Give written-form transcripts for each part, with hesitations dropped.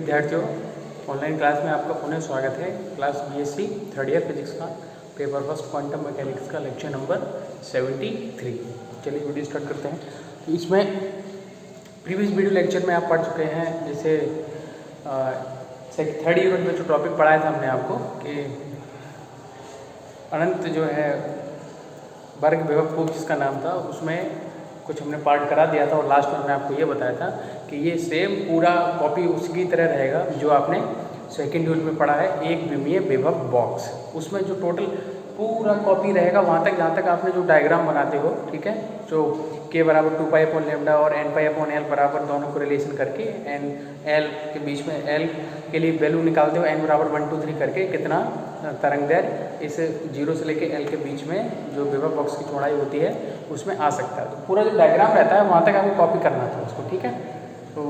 विद्यार्थियों, online class में आपका पुनः स्वागत है। Class BSc third year physics का पेपर फर्स्ट क्वांटम मैकेनिक्स का लेक्चर नंबर 73। चलिए वीडियो स्टार्ट करते हैं। तो इसमें प्रीवियस वीडियो लेक्चर में आप पढ़ चुके हैं, जैसे थर्ड यूनिट में जो टॉपिक पढ़ाया था हमने आपको कि अनंत जो है वर्ग विभव कूप जिसका नाम था, उसमें कुछ हमने पार्ट करा दिया था और लास्ट में मैंने आपको ये बताया था कि ये सेम पूरा कॉपी उसकी तरह रहेगा जो आपने सेकेंड यूनिट में पढ़ा है, एक विमीय विभव बॉक्स। उसमें जो टोटल पूरा कॉपी रहेगा वहाँ तक जहाँ तक आपने जो डायग्राम बनाते हो, ठीक है, जो k बराबर 2π/λ और n π/l बराबर दोनों को रिलेशन करके n l के बीच में l के लिए वैल्यू निकालते हो n बराबर 1 2 3 करके कितना तरंग दैर्घ्य इस 0 से लेके l के बीच में जो विभव बॉक्स की चौड़ाई होती है उसमें आ सकता है। तो पूरा जो डायग्राम रहता है वहाँ तक आपको कॉपी करना था उसको, ठीक है। तो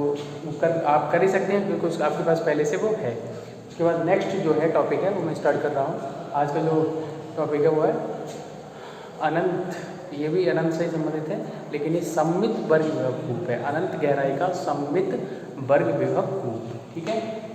आप कर ही सकते हैं क्योंकि आपके पास पहले से वो है। उसके बाद नेक्स्ट जो है टॉपिक है वो मैं स्टार्ट कर रहा हूँ। आज का जो टॉपिक है वो है अनंत। ये भी अनंत से संबंधित है, लेकिन ये सममित वर्ग विभव कूप है। अनंत गहराई का सममित वर्ग विभव कूप, ठीक है।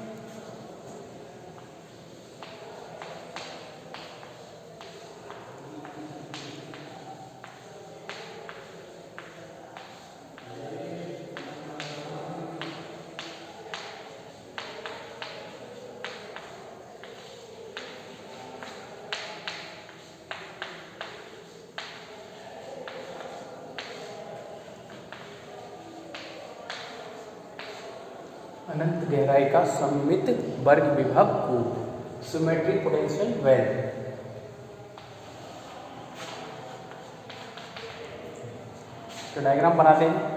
अनंत गहराई का सममित वर्ग विभव कूप, सिमेट्रिक पोटेंशियल वेल। तो डायग्राम बनाते हैं।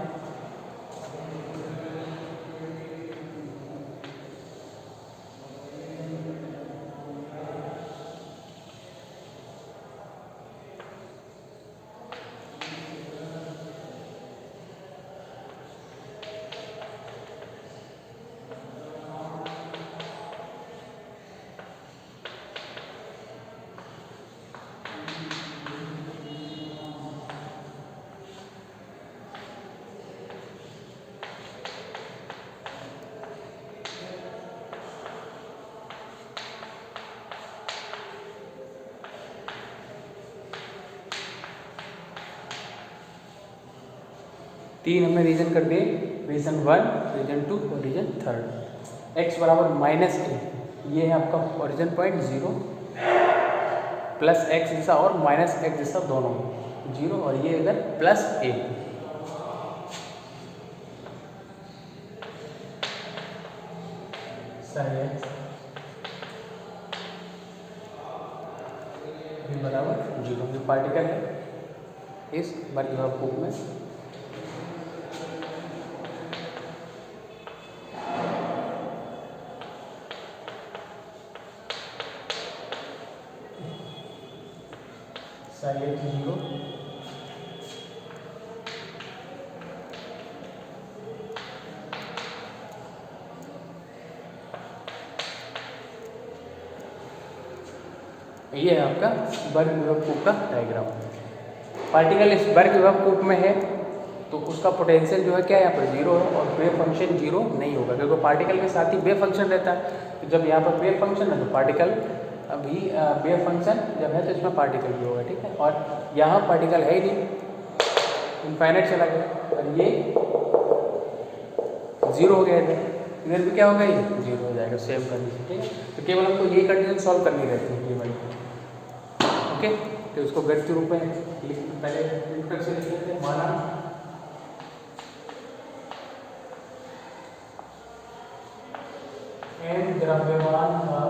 तीन हमने रीजन कर दिए, रीजन 1, रीजन 2 और रीजन 3। x बराबर -a, ये है आपका ओरिजिन पॉइंट 0, प्लस x दिशा और माइनस x दिशा दोनों 0, और ये इधर प्लस a। सही है, b बराबर 0। ये पार्टिकल है इस वर्ग विभव कूप में। साइलेंट 0, ये है आपका वर्ग विभव कूप का डायग्राम। पार्टिकल इस वर्ग विभव कूप में है तो उसका पोटेंशियल जो है क्या यहाँ पर 0 है, और वेव फंक्शन 0 नहीं होगा क्योंकि पार्टिकल के साथ ही वेव फंक्शन रहता है। तो जब यहाँ पर वेव फंक्शन है तो पार्टिकल अभी वेव फंक्शन जब है तो इसमें पार्टिकल भी होगा, ठीक है। और यहाँ पार्टिकल है ही नहीं, इनफाइनाइट चला गया, और ये 0 हो गया इधर भी क्या होगा, ये 0 हो जाएगा, सेम कंडीशन, ठीक है। तो केवल हमको ये कंडीशन सॉल्व करनी रहती है केवल, ओके। तो उसको गणितीय रूप में पहले इंट्रोडक्शन लिख लेते हैं। माना n द्रव्यमान का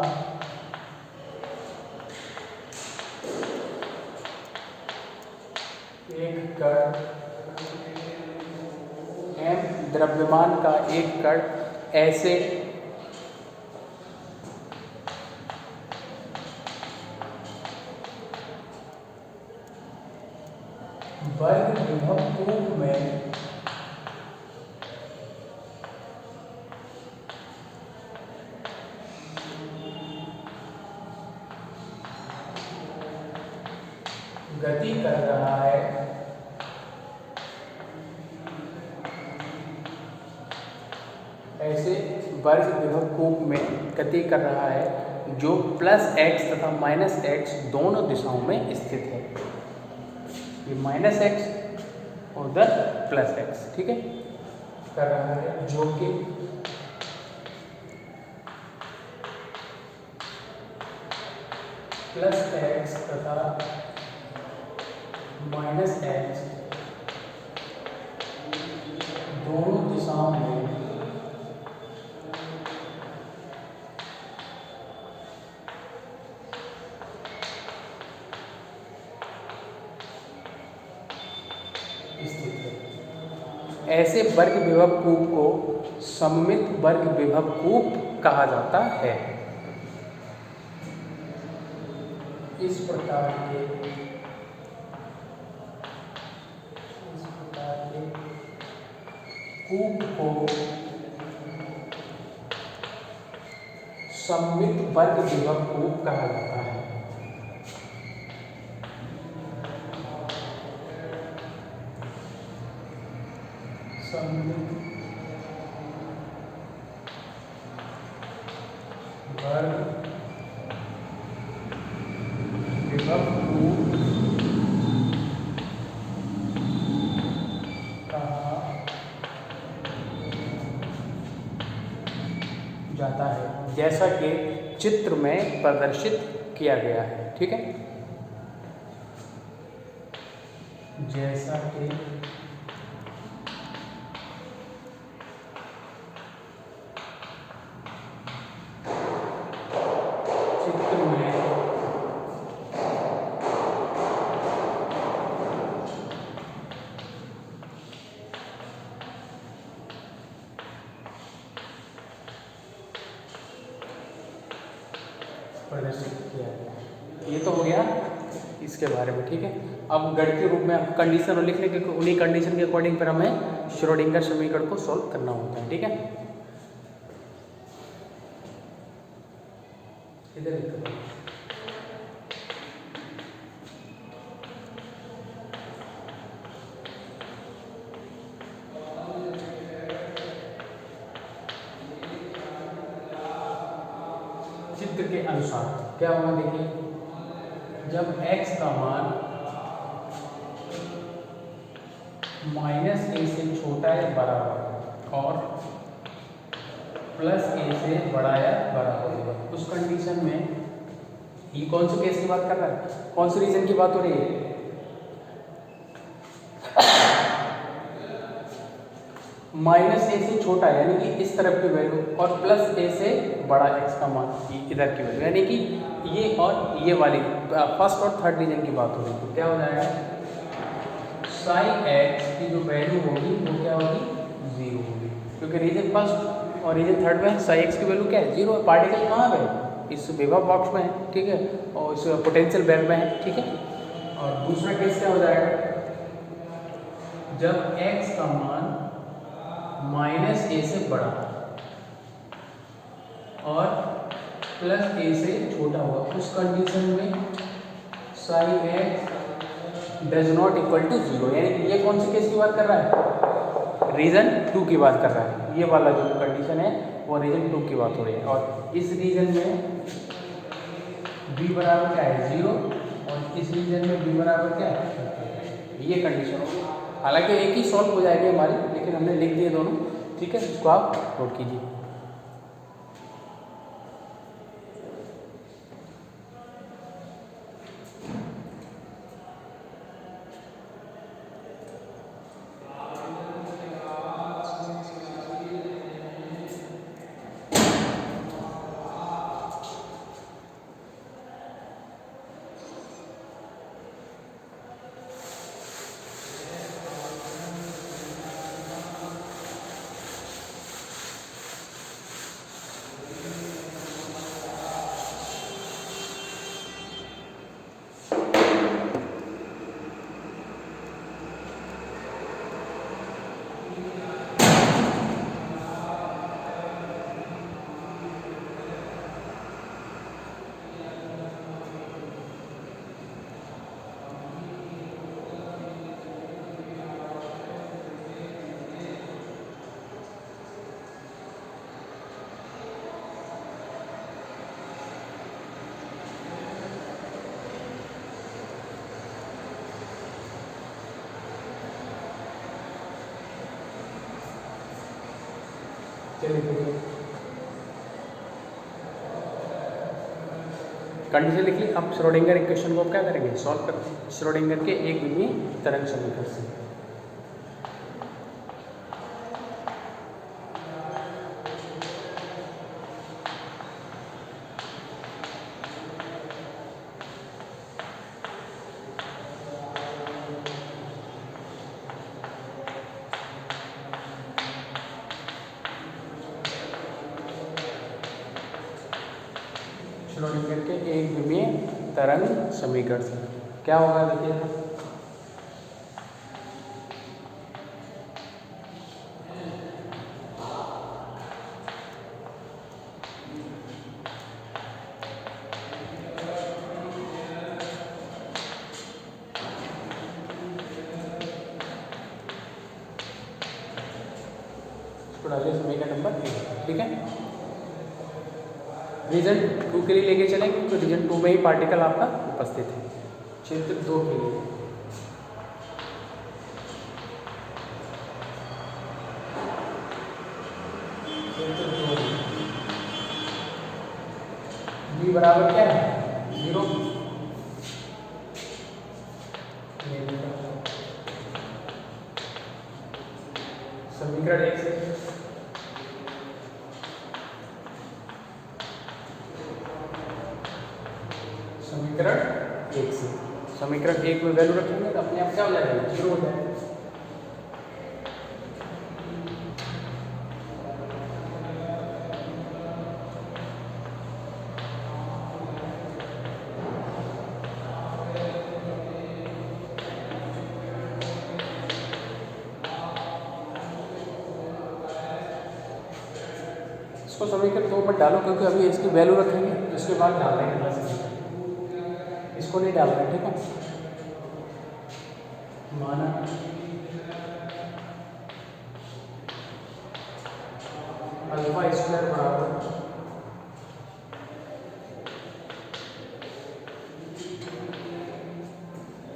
एक कण, m द्रव्यमान का एक कण ऐसे वर्ग विभव कूप में गति कर रहा है, ऐसे वर्ग विभव कूप में गति कर रहा है जो +x तथा -x दोनों दिशाओं में स्थित है। ये -x और उधर +x, ठीक है, कर रहा है जो कि +x तथा -x दोनों दिशाओं में स्थित है। ऐसे वर्ग विभव कूप को सममित वर्ग विभव कूप कहा जाता है। इस प्रकार के कूप को सममित वर्ग विभव कूप कहा जाता है। सममित वर्ग विभव कूप कहा जाता है, जैसा कि चित्र में प्रदर्शित किया गया है, ठीक है। जैसा कि चित्र में प्रदर्शित किया गया। ये तो हो गया इसके बारे में, ठीक है। अब गणितीय रूप में कंडीशन और लिखने के उन्हीं कंडीशन के अकॉर्डिंग पर हमें श्रोडिंगर समीकरण को सॉल्व करना होता है, ठीक है। इधर चित्र के अनुसार क्या होगा, देखिए, जब x का मान -a से छोटा या बराबर और +a से बड़ा या बराबर होगा, उस कंडीशन में ये कौन से केस की बात कर रहा है, कौन से रीजन की बात हो रही है, -a से छोटा यानी कि इस तरफ की वैल्यू और +a से बड़ा x का मान इधर की वैल्यू, यानी कि ये और ये वाली फर्स्ट और थर्ड रीजन की बात हो रही है। तो क्या हो जाएगा, sin x की जो वैल्यू होगी वो क्या होगी, 0 होगी, क्योंकि रीजन फर्स्ट और रीजन थर्ड में sin x की वैल्यू क्या है, 0 है। पार्टिकल कहाँ है, इस विभव बॉक्स में है, ठीक है, और इस पोटेंशियल वेल में है, ठीक है। और दूसरा केस क्या हो जाएगा, जब x का मान -a से बड़ा और +a से छोटा होगा, उस कंडीशन में sin x does not equal to 0, यानी कि ये कौन सी केस की बात कर रहा है, रीजन 2 की बात कर रहा है। ये वाला जो कंडीशन है वो रीजन 2 की बात हो रही है, और इस रीजन में b बराबर क्या है, 0, और इस रीजन में b बराबर क्या है, ये कंडीशन होगी। हालांकि एक ही सॉल्व हो जाएगी हमारी, लेकिन हमने लिख दिए दोनों, ठीक है, इसको आप नोट कीजिए। चलिए देखिए, कंडीशन लिख ली। अब श्रोडिंगर इक्वेशन को क्या करेंगे, सॉल्व करते हैं श्रोडिंगर के एक विमीय तरंग समीकरण से। श्रोडिंगर के एक विमीय तरंग समीकरण से क्या होगा, देखिए इसको डालिए समीकरण नंबर 1, ठीक है। रीजन 2 के लिए लेके चलेंगे, तो रीजन 2 में ही पार्टिकल आपका उपस्थित है। क्षेत्र 2 के लिए क्षेत्र 2 v बराबर क्या है, 0। समीकरण 1 से समीकरण 1 में वैल्यू रखेंगे तो अपने आप क्या हो जाएगा, 0 हो जाएगा। इसको समीकरण 2 में डालो, क्योंकि अभी इसकी वैल्यू रखेंगे, इसके बाद डाल देंगे बस, इसको नहीं डाल रहे, ठीक है। माना अल्फा स्क्वायर बराबर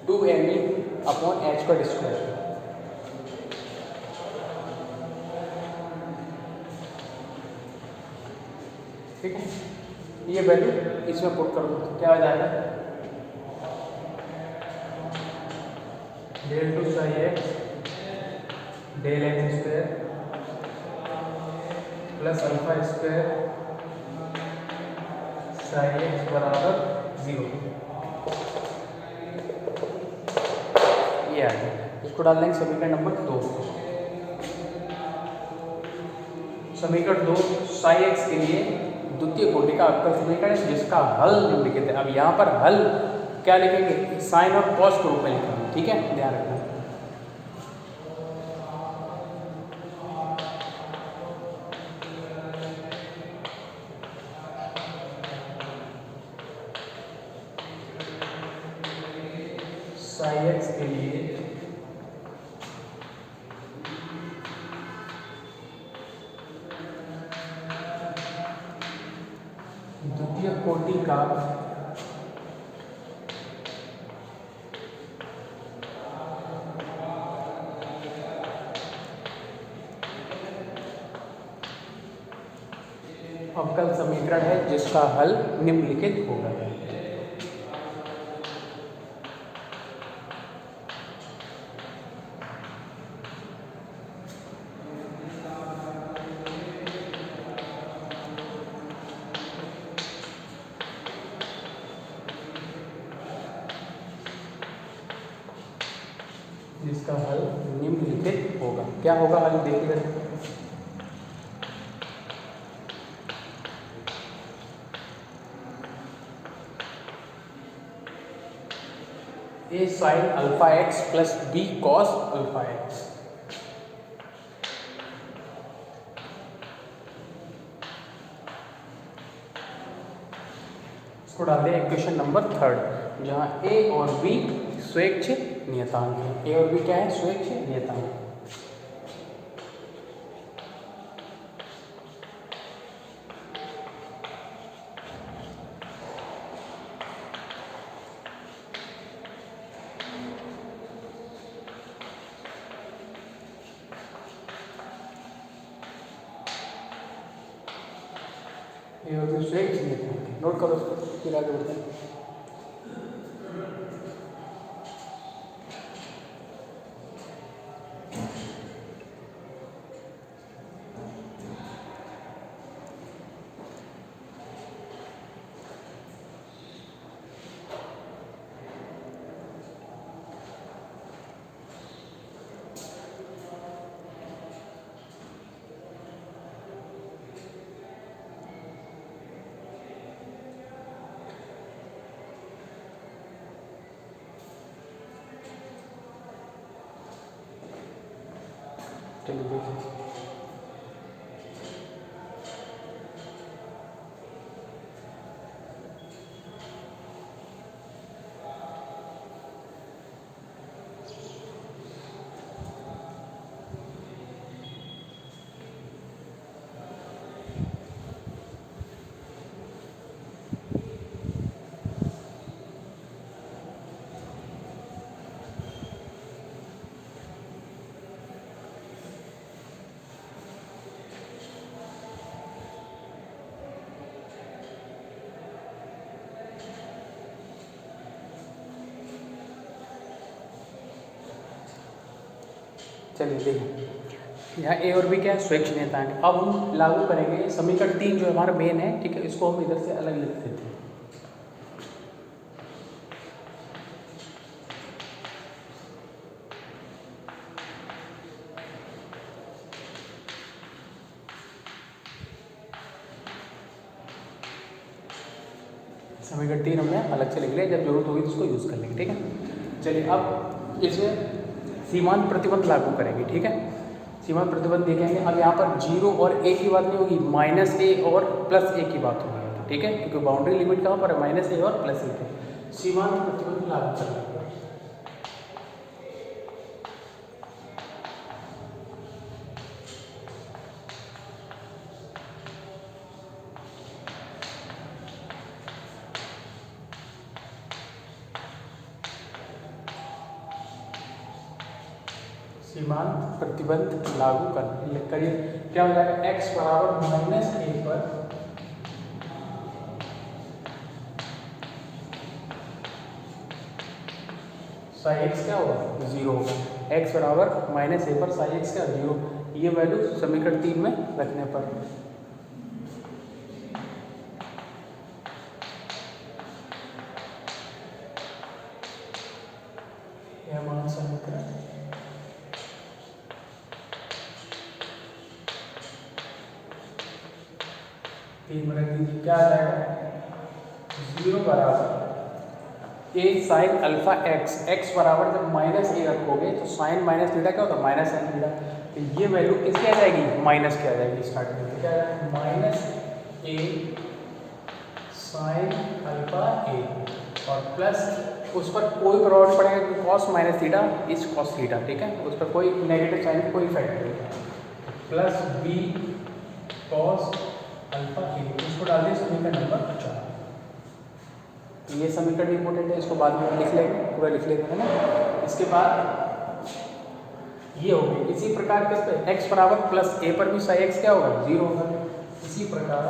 2me अपॉन h का स्क्वायर, ठीक है। ये वैल्यू इसमें पुट कर दो तो क्या आ जाएगा, del 2 psi x del x square plus alpha square psi x बराबर 0। ये आ गया। इसको डाल देंगे समीकरण नंबर 2। समीकरण 2 साई एक्स के लिए द्वितीय कोटि का अवकल समीकरण है, जिसका हल निम्नलिखित है। अब यहाँ पर हल क्या लिखेंगे, साइन और कॉस के रूप में लिखेंगे, ठीक है, ध्यान रखना। साई एक्स के लिए द्वितीय कोटि का अवकल समीकरण है, जिसका हल निम्नलिखित होगा। जिसका हल निम्नलिखित होगा। क्या होगा हल, देखिए a sine alpha x plus b cos alpha x. इसको डाल दें इक्वेशन नंबर 3, जहां ए और बी स्वेच्छ नियतांक है। ए और बी क्या है, स्वेच्छ नियतांक। ए और बी स्वेच्छ नेतांक, नोट करो उसको, फिर आगे बढ़ते हैं। चलिए देखिए, यहाँ ए और बी क्या है, स्वेच्छ नेतांक। अब हम लागू करेंगे समीकरण 3 जो हमारा मेन है, ठीक है, इसको हम इधर से अलग लिख देते हैं। समीकरण 3 हमने अलग से लिख लिया, जब जरूरत होगी तो उसको यूज़ कर लेंगे, ठीक है। चलिए अब इसमें सीमांत प्रतिबंध लागू करेंगे, ठीक है। सीमांत प्रतिबंध देखेंगे। अब यहाँ पर 0 और a की बात नहीं होगी, -a और +a की बात होगी, ठीक है, क्योंकि बाउंड्री लिमिट कहाँ पर है, -a और +a पे। सीमांत प्रतिबंध लागू करेंगे। सीमांत प्रतिबंध लागू करिए। क्या हो जाएगा, x बराबर -a पर साई x क्या होगा, 0 होगा। x बराबर -a पर साई x क्या, 0। ये वैल्यू समीकरण 3 में रखने पर यह मान समीकरण 3 में रख दीजिए। क्या आ जाएगा, 0 बराबर a sine alpha x, x बराबर जब -a रखोगे तो साइन माइनस थीटा क्या होगा, -sin थीटा। तो ये वैल्यू किसकी आ जाएगी, माइनस की आ जाएगी स्टार्टिंग में। तो क्या आ जाएगा, -a साइन अल्फा a और प्लस उस पर कोई प्रभाव नहीं पड़ेगा कि कॉस माइनस थीटा इस कॉस थीटा, ठीक है, उस पर कोई नेगेटिव साइन कोई इफेक्ट नहीं। Plus b cos alpha a, इसको डाल दिए समीकरण नंबर 4। तो ये समीकरण इंपॉर्टेंट है, इसको बाद में लिख लेंगे, पूरा लिख लेंगे, है ना। इसके बाद ये हो गई। इसी प्रकार किस पे, x बराबर +a पर भी साई x क्या होगा, 0 होगा। इसी प्रकार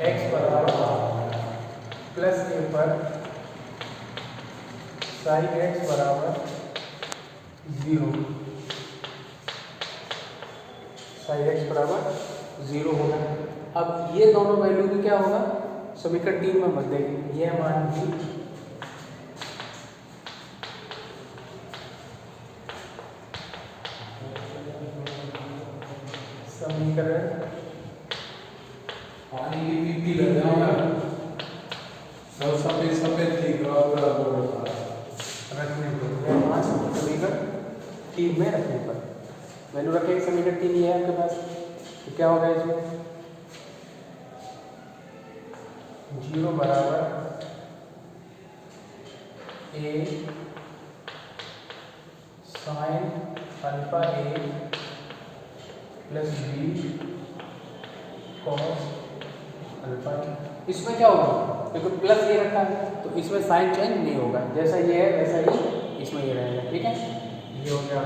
x बराबर +a पर साई x बराबर 0, साई x बराबर 0 होगा। अब ये दोनों वैल्यू भी क्या होगा, समीकरण 3 में बदल देंगे। ये मान भी समीकरण रखने पर, समीकरण 3 में रखने पर वैल्यू रखेंगे। समीकरण 3 ये है आपके पास, तो क्या होगा इसमें, 0 बराबर a sine alpha a plus b cos alpha. इसमें क्या होगा, क्योंकि प्लस ये रखा है तो इसमें साइन चेंज नहीं होगा, जैसा ये है वैसा ही इसमें ये रहेगा, ठीक है। ये हो गया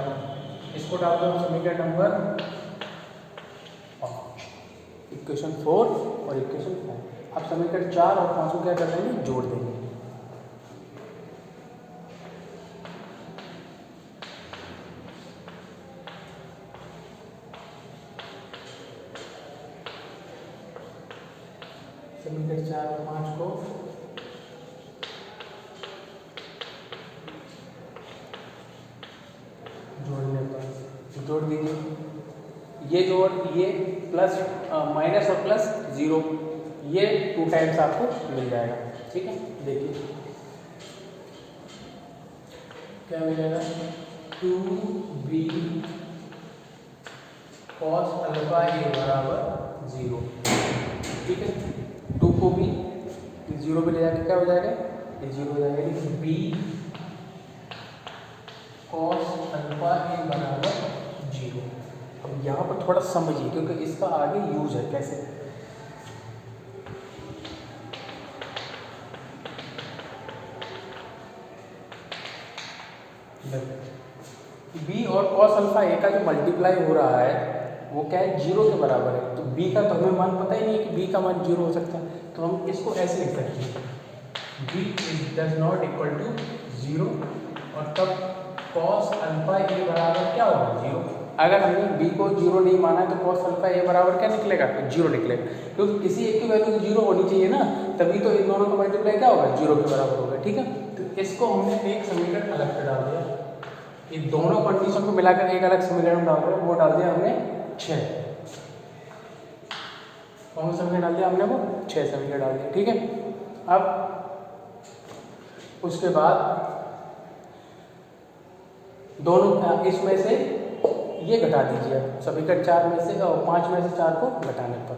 इसको डाल दो समीकरण नंबर इक्वेशन 4 और इक्वेशन 5। अब समीकरण 4 और 5 को क्या कर देंगे, जोड़ देंगे। समीकरण 4 और 5 को जोड़ने पर जोड़ दीजिए। ये जोड़ ये प्लस माइनस और प्लस 0, ये 2 टाइम्स आपको मिल जाएगा। ठीक है, देखिए क्या मिल जाएगा, 2b cos अल्फा ए बराबर 0। ठीक है, 2 को भी 0 पे ले जाके क्या हो जाएगा, ये 0 हो जाएगा, यानी b cos अल्फा ए बराबर 0। अब यहाँ पर थोड़ा समझिए क्योंकि इसका आगे यूज है कैसे। b और cos अल्फा ए का जो मल्टीप्लाई हो रहा है वो क्या है, 0 के बराबर है। तो b का तो हमें मान पता ही नहीं है कि b का मान 0 हो सकता है, तो हम इसको ऐसे लिख सकते हैं, b does not equal to 0, और तब cos अल्फा ए बराबर क्या होगा, 0। अगर हमने b को 0 नहीं माना है तो cos अल्फा ए बराबर क्या निकलेगा, 0 निकलेगा, क्योंकि किसी एक की वैल्यू तो 0 होनी चाहिए ना, तभी तो इन दोनों का मल्टीप्लाई क्या होगा, 0 के बराबर होगा। ठीक है, तो इसको हमने एक समीकरण अलग से डाल दिया, ये दोनों कंडीशन को मिलाकर एक अलग समीकरण डाल रहे हैं, वो डाल दिया हमने 6। कौन सा समीकरण डाल दिया हमने, वो 6 समीकरण डाल दिया। ठीक है, अब उसके बाद दोनों इसमें से ये घटा दीजिए, समीकरण 4 में से और 5 में से 4 को घटाने पर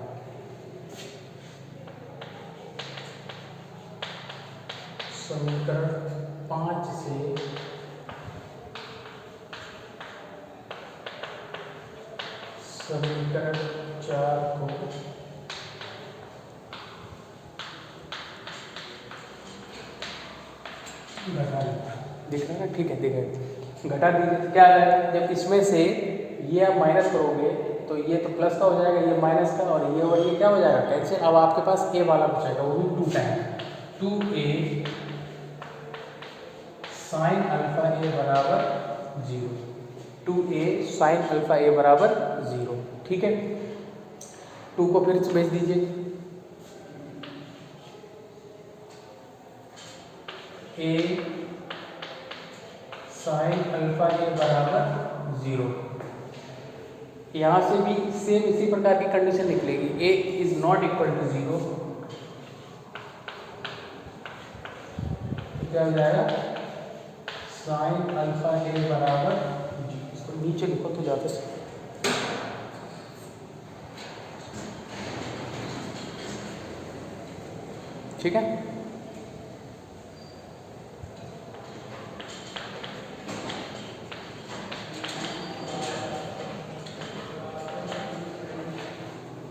समीकरण 5 से समीकरण 4 को घटा दिख रहा है ना, ठीक है, दिख रहा है, घटा दीजिए। क्या है, जब इसमें से ये आप माइनस करोगे तो ये तो प्लस का हो जाएगा, ये माइनस का, और ये क्या हो जाएगा, कैंसिल। अब आपके पास ए वाला बचेगा, वो भी 2 टाइम, 2a साइन अल्फा ए बराबर 0, 2a साइन अल्फा ए बराबर 0। ठीक है, 2 को फिर से भेज दीजिए, a साइन अल्फा ए बराबर 0। यहाँ से भी सेम इसी प्रकार की कंडीशन निकलेगी, a is not equal to 0, क्या हो जाएगा, साइन अल्फा ए बराबर 0। इसको नीचे लिखो तो ज़्यादा से, ठीक है।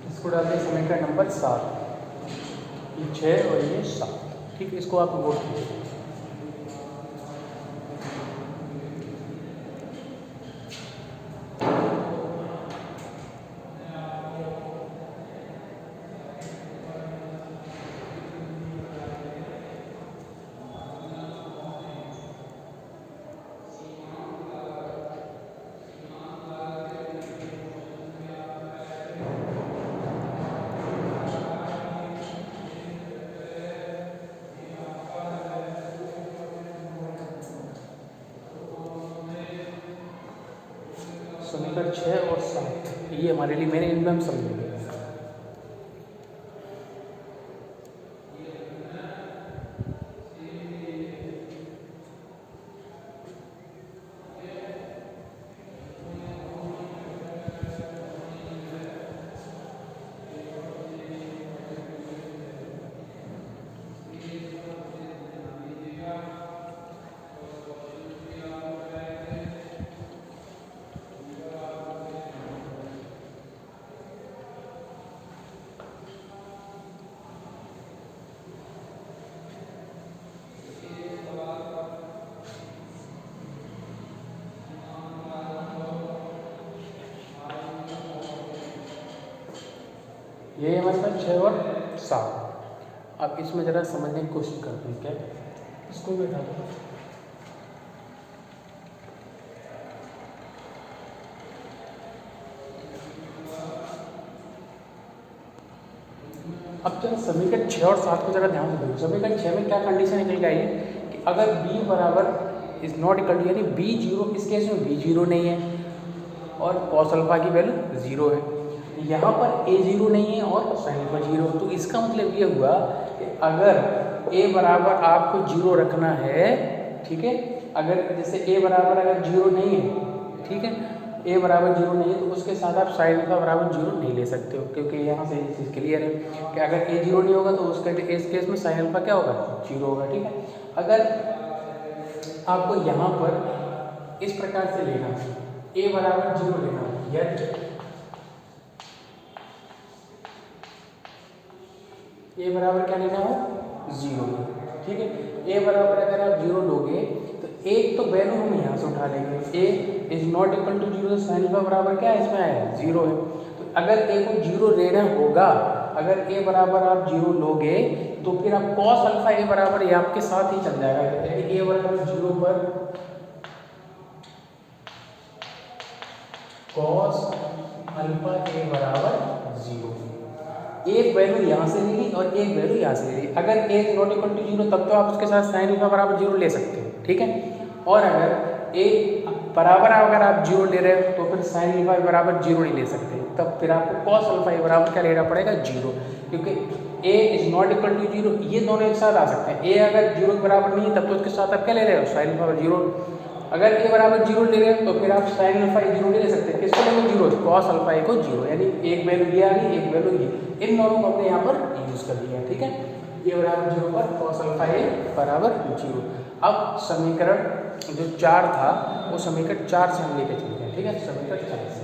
इसको डालते हैं समीकरण नंबर 7, ये 6 और ये 7। ठीक है, इसको आप नोट कीजिए। समीकरण 6 और 7 ये हमारे लिए मैंने इनमें हम समझेंगे। ये हमारे पास 6 और 7। अब इसमें ज़रा समझने की कोशिश करते हैं। क्या इसको बैठा दो। अब जरा समीकरण 6 और 7 को जरा ध्यान से देखो। समीकरण 6 में क्या कंडीशन निकल के आई है कि अगर b बराबर इज नॉट इक्वल टू, यानी b जीरो, इस केस में b जीरो नहीं है और कॉस अल्फा की वैल्यू जीरो है। यहाँ पर a जीरो नहीं है और साइन अल्फा जीरो। तो इसका मतलब ये हुआ कि अगर a बराबर आपको जीरो रखना है, ठीक है, अगर जैसे a बराबर अगर जीरो नहीं है, ठीक है, a बराबर जीरो नहीं है, तो उसके साथ आप साइन अल्फा बराबर जीरो नहीं ले सकते हो, क्योंकि यहाँ से ये चीज़ क्लियर है कि अगर a जीरो नहीं होगा तो उसके इस केस में साइन अल्फा क्या होगा, जीरो होगा। ठीक है, अगर आपको यहाँ पर इस प्रकार से लेना है, a बराबर जीरो लेना है, यदि a बराबर क्या लेना हो, जीरो। ठीक है, a बराबर अगर आप जीरो लोगे तो एक तो वैल्यू हम यहाँ से उठा लेंगे, a is not equal to zero, sine alpha बराबर क्या है, इसमें आया जीरो है। तो अगर a को जीरो लेना होगा, अगर a बराबर आप जीरो लोगे तो फिर आप कॉस अल्फा a बराबर ये आपके साथ ही चल जाएगा, यानी a बराबर जीरो पर कॉस अल्फा a बराबर जीरो। एक वैल्यू यहाँ से ले ली और एक वैल्यू यहाँ से ले ली। अगर a is not equal to zero तब तो आप उसके साथ साइन अल्फा बराबर जीरो ले सकते हो। ठीक है, और अगर a बराबर अगर आप जीरो ले रहे हो तो फिर साइन अल्फा बराबर जीरो नहीं ले सकते, तब फिर आपको कॉस अल्फा बराबर क्या लेना पड़ेगा, जीरो, क्योंकि a is not equal to zero, ये दोनों एक साथ आ सकते हैं। a अगर जीरो के बराबर नहीं है तब तो उसके साथ आप क्या ले रहे हो, साइन अल्फा जीरो। अगर a बराबर जीरो ले रहे हो तो फिर आप साइन अल्फा जीरो ले सकते हैं। किसको लेंगे, जीरो, कॉस अल्फा को जीरो, यानी एक वैल्यू ये आ गई, एक वैल्यू ये, इन दोनों को हमने यहाँ पर यूज कर लिया। ठीक है, a बराबर जीरो पर कॉस अल्फा बराबर जीरो। अब समीकरण जो 4 था वो समीकरण 4 से हम लेके चलते हैं। ठीक है, समीकरण 4 से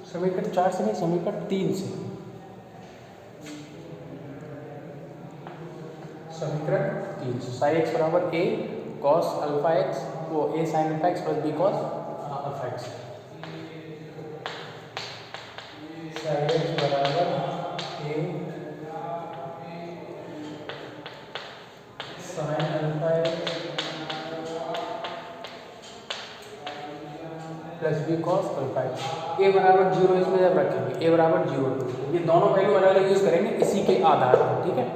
समीकरण 4 से नहीं, समीकरण 3 से। समीकरण 3 से साइन एक्स बराबर a कॉस अल्फा एक्स, वो a sign alpha x plus b cos alpha x. Sine x बराबर a sign alpha x plus b cos alpha x. a बराबर जीरो इसमें जब रखेंगे, a बराबर जीरो, ये दोनों वैल्यू अलग अलग यूज करेंगे इसी के आधार पर। ठीक है,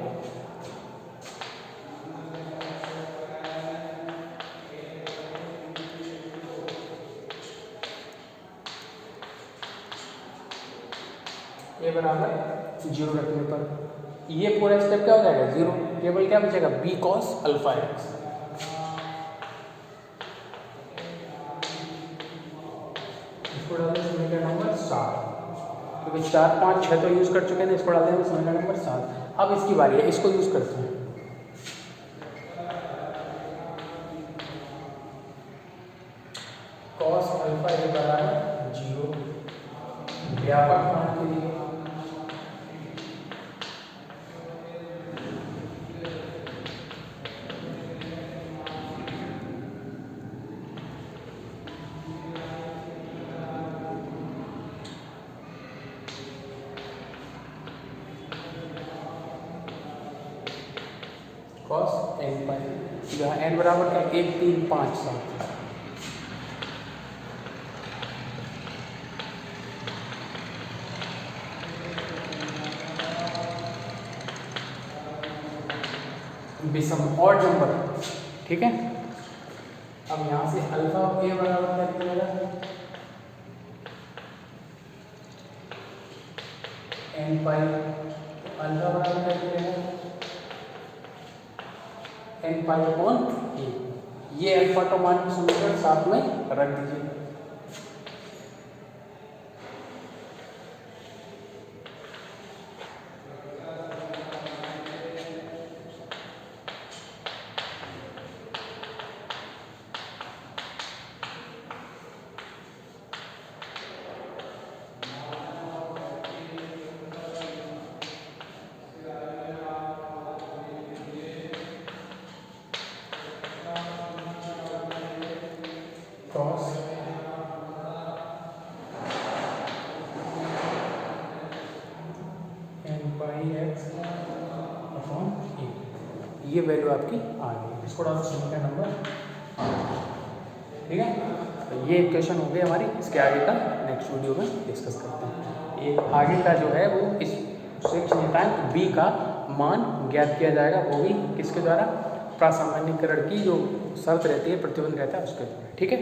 a बराबर जीरो रखने पर ये पूरा स्टेप क्या हो जाएगा, जीरो, केवल क्या बचेगा, b कॉस अल्फा एक्स। इसको डालते हैं समीकरण नंबर 7, क्योंकि 4 5 6 तो यूज कर चुके हैं, इसको डालते हैं समीकरण नंबर 7। अब इसकी बारी है, इसको यूज करते हैं। कॉस अल्फा ए बराबर जीरो, व्यापक मान के लिए कॉस एन पाई, जहाँ एन बराबर का 1 3 5 7। विषम ऑड नंबर। ठीक है, अब यहाँ से अल्फा ए बराबर क्या निकलेगा, एन पाई, अल्फा बराबर क्या निकलेगा, एन पाई अपॉन ए। ये अल्फा का मान की समीकरण साथ में रख दीजिए। क्रॉस एन पाई एक्स अपॉन ए, ये वैल्यू आपकी आ गई। इसको डालो समीकरण नंबर 8। ठीक है, तो ये क्वेश्चन हो गए हमारी। इसके आगे का नेक्स्ट वीडियो में डिस्कस करते हैं। ये आगे का जो है वो इस नियतांक बी का मान ज्ञात किया जाएगा, वो भी किसके द्वारा, प्रासामान्यीकरण की जो शर्त रहती है, प्रतिबंध रहता है उसके द्वारा। ठीक है।